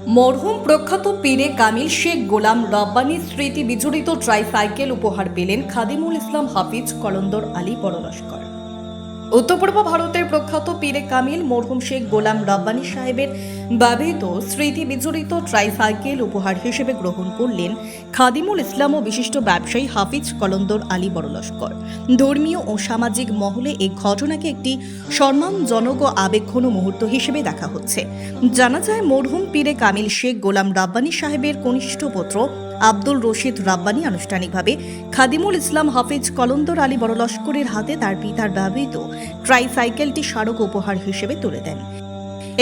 মরহুম প্রখ্যাত পীরে কামিল শেখ গোলাম রব্বানী স্মৃতি বিজড়িত ট্রাইসাইকেল উপহার পেলেন খাদিমুল ইসলাম হাফিজ কলন্দর আলী বড়লস্কর। উত্তর পূর্ব ভারতের প্রখ্যাত পীরে কামিল মরহুম শেখ গোলাম রব্বানী সাহেবের ব্যবহৃত স্মৃতি বিজড়িত ট্রাইসাইকেল উপহার হিসেবে গ্রহণ করলেন খাদিমুল ইসলাম ও বিশিষ্ট ব্যবসায়ী হাফিজ কলন্দর আলী বড়লস্কর। ধর্মীয় ও সামাজিক মহলে এই ঘটনাকে একটি সম্মানজনক ও আবেগঘন মুহূর্ত হিসেবে দেখা হচ্ছে। জানা যায়, মরহুম পীরে কামিল শেখ গোলাম রব্বানী সাহেবের কনিষ্ঠ পুত্র আব্দুল রশিদ রব্বানী আনুষ্ঠানিকভাবে খাদিমুল ইসলাম হাফিজ কলন্দর আলী বড়লস্করের হাতে তার পিতার ব্যবহৃত ট্রাইসাইকেলটি স্মারক উপহার হিসেবে তুলে দেন।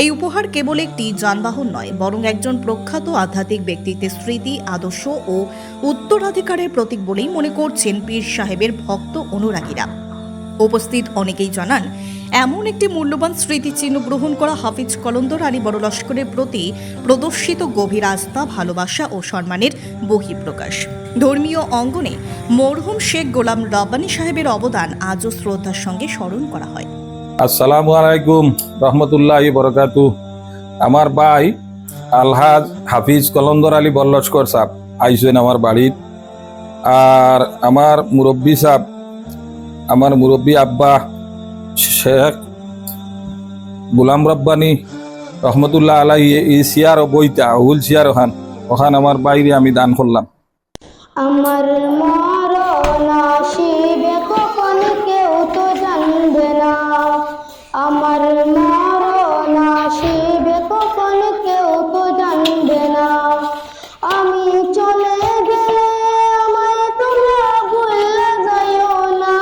এই উপহার কেবল একটি যানবাহন নয়, বরং একজন প্রখ্যাত আধ্যাত্মিক ব্যক্তিত্বের স্মৃতি, আদর্শ ও উত্তরাধিকারের প্রতীক বলেই মনে করছেন পীর সাহেবের ভক্ত অনুরাগীরা। উপস্থিত অনেকেই জানান, এমন একটি মূল্যবান স্মৃতিচিহ্ন গ্রহণ করা হাফিজ কলন্দর আলী বড়লস্করের প্রতি প্রদর্শিত গভীর আস্থা, ভালোবাসা ও সম্মানের বহিঃপ্রকাশ। ধর্মীয় অঙ্গনে মরহুম শেখ গোলাম রব্বানী সাহেবের অবদান আজও শ্রদ্ধার সঙ্গে স্মরণ করা হয়। আসসালামু আলাইকুম রহমতুল্লাহি বরকাতু। আমার ভাই আলহাজ হাফিজ কলন্দর আলী বড়লস্কর সাহেব আইসেন আমার বাড়িত। আর আমার মুরব্বী সাহেব, আমার মুরব্বী আব্বা শেখ গোলাম রব্বানী রহমতুল্লাহ আলাই এই চেয়ার বইটা হুল চেয়ার ওখান আমার বাইরে আমি দান করলাম। আমার মরণ আসিবে কখন কেউ তো জানবে না, আমার মরণ আসিবে কখন কেউ তো জানবে না। আমি চলে গেলে আমায় তোমরা ভুলে যাইও না,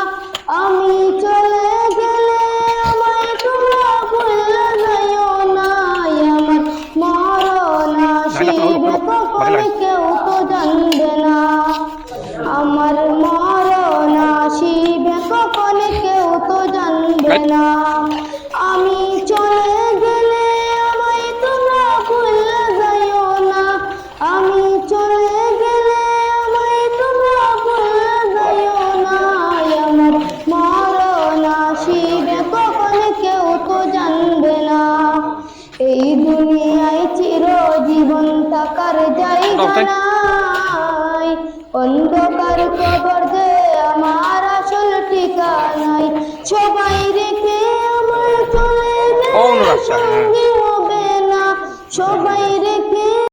আমি চলে গেলে আমায় তোমরা ভুলে যাইও না। আমার মরণ আসিবে কখন কেউ তো জানবে না, আমার মরণ আসিবে কখন কেউ তো জানবে না। আমি চলে গেলে আমায় তোমরা ভুলে যাইও না, আমি চলে গেলে আমায় তোমরা ভুলে যাইও না। আমার মরণ আসিবে কখন কেউ তো জানবে না। এই দুনিয়ায় চিরজীবন থাকার জায়গা নাই, অন্ধকার কবর যে আমার আসল ঠিকানাই। সবাই রেখে আমার চলে গেলে সঙ্গী হবে না, সবাই